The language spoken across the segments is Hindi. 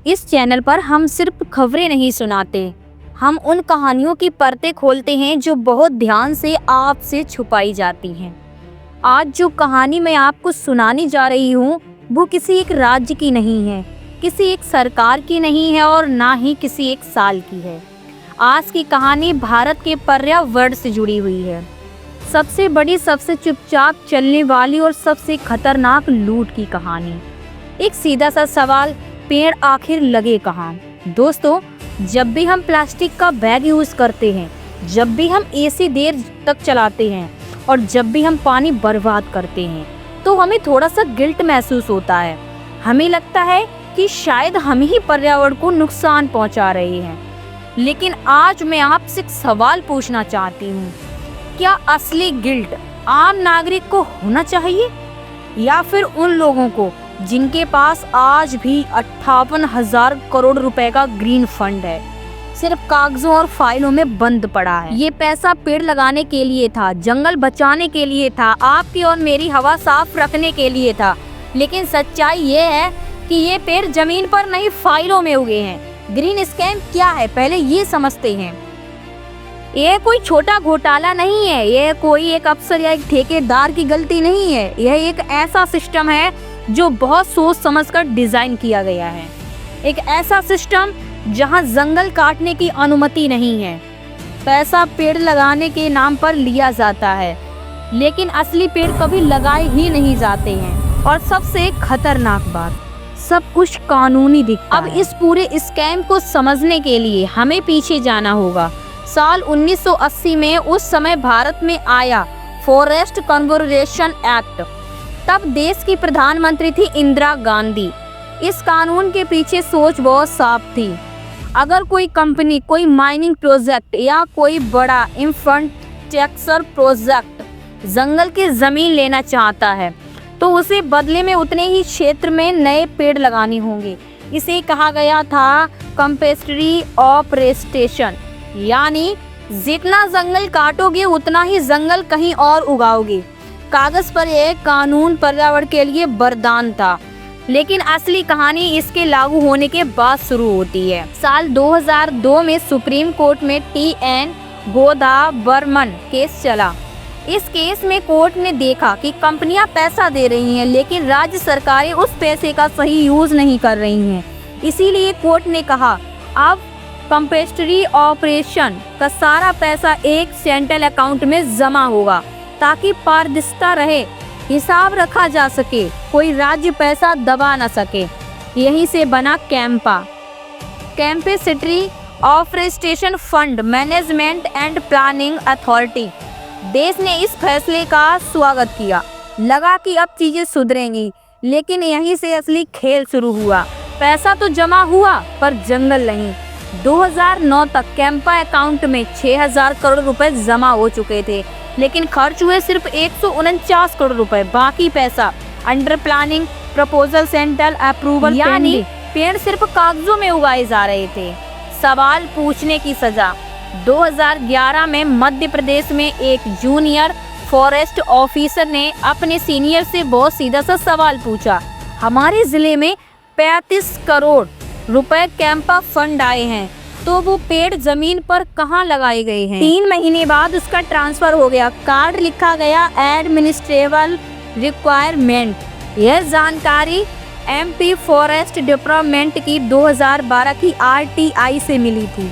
इस चैनल पर हम सिर्फ खबरें नहीं सुनाते, हम उन कहानियों की परतें खोलते हैं जो बहुत ध्यान से आपसे छुपाई जाती हैं। आज जो कहानी मैं आपको सुनाने जा रही हूँ वो किसी एक राज्य की नहीं है, किसी एक सरकार की नहीं है और ना ही किसी एक साल की है। आज की कहानी भारत के पर्यावरण से जुड़ी हुई है। सबसे बड़ी, सबसे चुपचाप चलने वाली और सबसे खतरनाक लूट की कहानी। एक सीधा सा सवाल, पेड़ आखिर लगे कहाँ? दोस्तों, जब भी हम प्लास्टिक का बैग यूज़ करते हैं, जब भी हम एसी देर तक चलाते हैं और जब भी हम पानी बर्बाद करते हैं तो हमें थोड़ा सा गिल्ट महसूस होता है। हमें लगता है कि शायद हम ही पर्यावरण को नुकसान पहुंचा रहे हैं। लेकिन आज मैं आपसे एक सवाल पूछना चाहती हूँ, क्या असली गिल्ट आम नागरिक को होना चाहिए या फिर उन लोगों को जिनके पास आज भी 58,000 करोड़ रुपए का ग्रीन फंड है, सिर्फ कागजों और फाइलों में बंद पड़ा है? ये पैसा पेड़ लगाने के लिए था, जंगल बचाने के लिए था, आपकी और मेरी हवा साफ रखने के लिए था। लेकिन सच्चाई ये है कि ये पेड़ जमीन पर नहीं, फाइलों में उगे हैं। ग्रीन स्कैम क्या है, पहले ये समझते हैं। यह कोई छोटा घोटाला नहीं है, यह कोई एक अफसर या एक ठेकेदार की गलती नहीं है। यह एक ऐसा सिस्टम है जो बहुत सोच समझकर डिजाइन किया गया है। एक ऐसा सिस्टम जहां जंगल काटने की अनुमति नहीं है। पैसा पेड़ लगाने के नाम पर लिया जाता है, लेकिन असली पेड़ कभी लगाए ही नहीं जाते हैं। और सबसे खतरनाक बात, सब कुछ कानूनी दिखता है। अब इस पूरे स्कैम को समझने के लिए हमें पीछे जाना होगा। साल 1980 में उस समय भारत में आया फॉरेस्ट कंजर्वेशन एक्ट। तब देश की प्रधानमंत्री थी इंदिरा गांधी। इस कानून के पीछे सोच बहुत साफ थी। अगर कोई कंपनी, कोई माइनिंग प्रोजेक्ट या कोई बड़ा इंफ्रास्ट्रक्चर प्रोजेक्ट जंगल की जमीन लेना चाहता है तो उसे बदले में उतने ही क्षेत्र में नए पेड़ लगाने होंगे। इसे कहा गया था कंपल्सरी ऑफरेस्टेशन, यानी जितना जंगल काटोगे उतना ही जंगल कहीं और उगाओगे। कागज पर यह कानून पर्यावरण के लिए वरदान था, लेकिन असली कहानी इसके लागू होने के बाद शुरू होती है। साल 2002 में सुप्रीम कोर्ट में TN गोदाबर्मन केस चला। इस केस में कोर्ट ने देखा कि कंपनियां पैसा दे रही हैं, लेकिन राज्य सरकारें उस पैसे का सही यूज नहीं कर रही हैं। इसीलिए कोर्ट ने कहा, अब कंपल्सरी ऑपरेशन का सारा पैसा एक सेंट्रल अकाउंट में जमा होगा ताकि पारदर्शिता रहे, हिसाब रखा जा सके, कोई राज्य पैसा दबा न सके। यहीं से बना CAMPA, compulsory afforestation fund management and planning authority. देश ने इस फैसले का स्वागत किया, लगा कि अब चीजें सुधरेंगी। लेकिन यहीं से असली खेल शुरू हुआ। पैसा तो जमा हुआ पर जंगल नहीं। 2009 तक कैंपा अकाउंट में 6,000 करोड़ रुपए जमा हो चुके थे, लेकिन खर्च हुए सिर्फ 149 करोड़ रुपए। बाकी पैसा under planning, proposal, central approval, यानी पेड़ सिर्फ कागजों में उगाए जा रहे थे। सवाल पूछने की सजा। 2011 में मध्य प्रदेश में एक जूनियर फॉरेस्ट ऑफिसर ने अपने सीनियर से बहुत सीधा सा सवाल पूछा, हमारे जिले में 35 करोड़ रुपए कैंपा फंड आए हैं, तो वो पेड़ जमीन पर कहाँ लगाए गए हैं? 3 महीने बाद उसका ट्रांसफर हो गया, कार्ड लिखा गया एडमिनिस्ट्रेटिव रिक्वायरमेंट। यह जानकारी MP फॉरेस्ट डिपार्टमेंट की 2012 की RTI से मिली थी।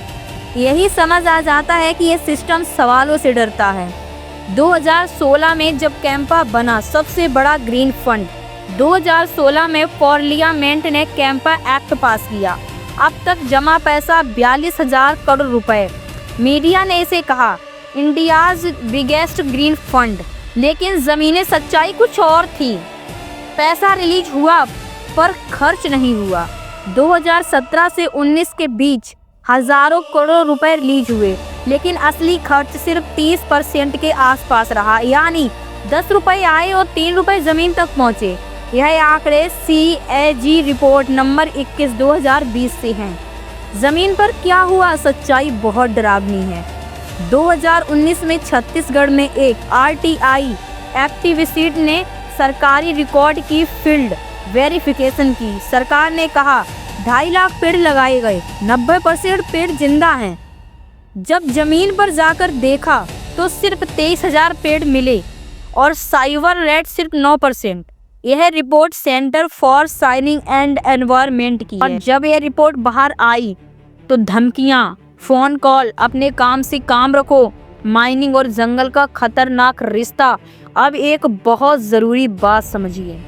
यही समझ आ जाता है कि यह सिस्टम सवालों से डरता है। 2016 में जब कैंपा बना सबसे बड़ा ग्रीन फंड, 2016 में पार्लियामेंट ने कैंपा एक्ट पास किया। अब तक जमा पैसा 42,000 करोड़ रुपए। मीडिया ने इसे कहा इंडियाज बिगेस्ट ग्रीन फंड, लेकिन जमीनी सच्चाई कुछ और थी। पैसा रिलीज हुआ पर खर्च नहीं हुआ। 2017 से 19 के बीच हजारों करोड़ रुपए रिलीज हुए, लेकिन असली खर्च सिर्फ 30% के आसपास रहा, यानी 10 रुपए आए और 3 रुपए जमीन तक पहुंचे। यह आंकड़े CAG रिपोर्ट नंबर 21 2020 से हैं। जमीन पर क्या हुआ, सच्चाई बहुत डरावनी है। 2019 में छत्तीसगढ़ में एक RTI एक्टिविस्ट ने सरकारी रिकॉर्ड की फील्ड वेरिफिकेशन की। सरकार ने कहा 2.5 लाख पेड़ लगाए गए, 90% पेड़ जिंदा हैं। जब जमीन पर जाकर देखा तो सिर्फ 23,000 पेड़ मिले और साइवर रेट सिर्फ 9%। यह report centre for signing and environment की है। और जब यह रिपोर्ट बाहर आई तो धमकियाँ, फोन कॉल, अपने काम से काम रखो, माइनिंग और जंगल का खतरनाक रिश्ता। अब एक बहुत ज़रूरी बात समझिए,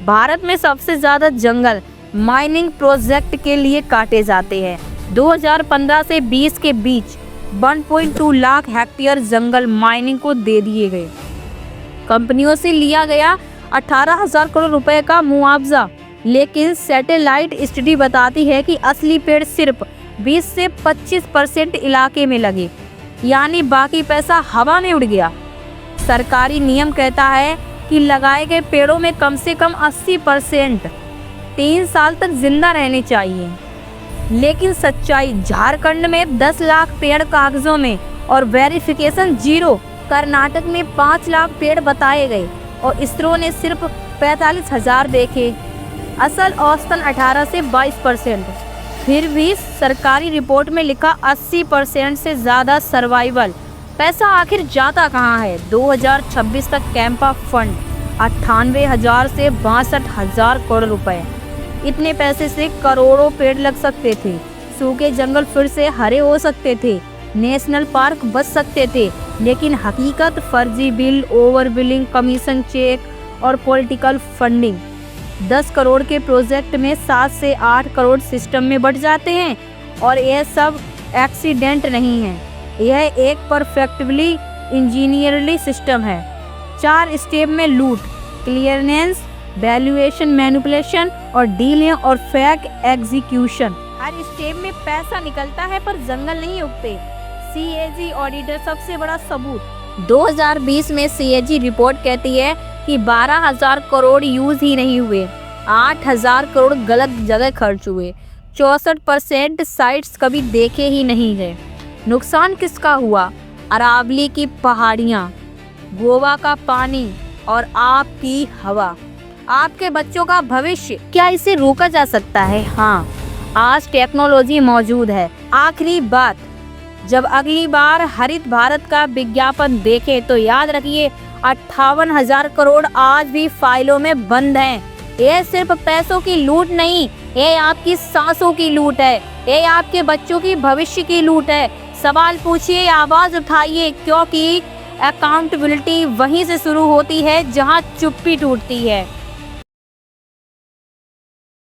भारत में सबसे ज़्यादा जंगल माइनिंग प्रोजेक्ट के लिए काटे जाते हैं। 2015 से 20 के बीच 1.2 लाख हेक्टेयर जंगल माइनिंग को दे दिए गए। कंपनियों से लिया गया 18,000 करोड़ रुपए का मुआवजा, लेकिन सैटेलाइट स्टडी बताती है कि असली पेड़ सिर्फ 20 से 25% इलाके में लगे, यानी बाकी पैसा हवा में उड़ गया। सरकारी नियम कहता है कि लगाए गए पेड़ों में कम से कम 80% 3 साल तक जिंदा रहने चाहिए, लेकिन सच्चाई झारखंड में 10 लाख पेड़ कागजों में और वेरिफिकेशन 0। कर्नाटक में 5 लाख पेड़ बताए गए और इसरो ने सिर्फ 45,000 देखे। असल औसतन 18 से 22%। फिर भी सरकारी रिपोर्ट में लिखा 80% से ज़्यादा सर्वाइवल। पैसा आखिर जाता कहाँ है? 2026 तक कैंपा फंड 98,000 से 62,000 करोड़ रुपए। इतने पैसे से करोड़ों पेड़ लग सकते थे, सूखे जंगल फिर से हरे हो सकते थे, नेशनल पार्क बच सकते थे, लेकिन हकीकत फर्जी bill, over billing, commission cheque और पॉलिटिकल फंडिंग। 10 करोड़ के प्रोजेक्ट में 7 से 8 करोड़ सिस्टम में बढ़ जाते हैं और यह सब एक्सीडेंट नहीं है, यह एक परफेक्टली इंजीनियरली सिस्टम है। 4 स्टेप में लूट, क्लियरेंस, वैल्यूएशन, मैनिपुलेशन और डीलिंग और फेक एग्जीक्यूशन। हर स्टेप में पैसा निकलता है पर जंगल नहीं उगते। CAG ऑडिटर सबसे बड़ा सबूत। 2020 में CAG रिपोर्ट कहती है कि 12,000 करोड़ यूज ही नहीं हुए, 8,000 करोड़ गलत जगह खर्च हुए, 64% साइट्स कभी देखे ही नहीं गए। नुकसान किसका हुआ? अरावली की पहाड़ियाँ, गोवा का पानी और आपकी हवा, आपके बच्चों का भविष्य। क्या इसे रोका जा सकता है? हाँ, आज टेक्नोलॉजी मौजूद है। आखिरी बात, जब अगली बार हरित भारत का विज्ञापन देखें तो याद रखिए 58,000 करोड़ आज भी फाइलों में बंद हैं। ये सिर्फ पैसों की लूट नहीं, ये आपकी सांसों की लूट है, ये आपके बच्चों की भविष्य की लूट है। सवाल पूछिए, आवाज़ उठाइए, क्योंकि अकाउंटेबिलिटी वहीं से शुरू होती है जहां चुप्पी टूटती है।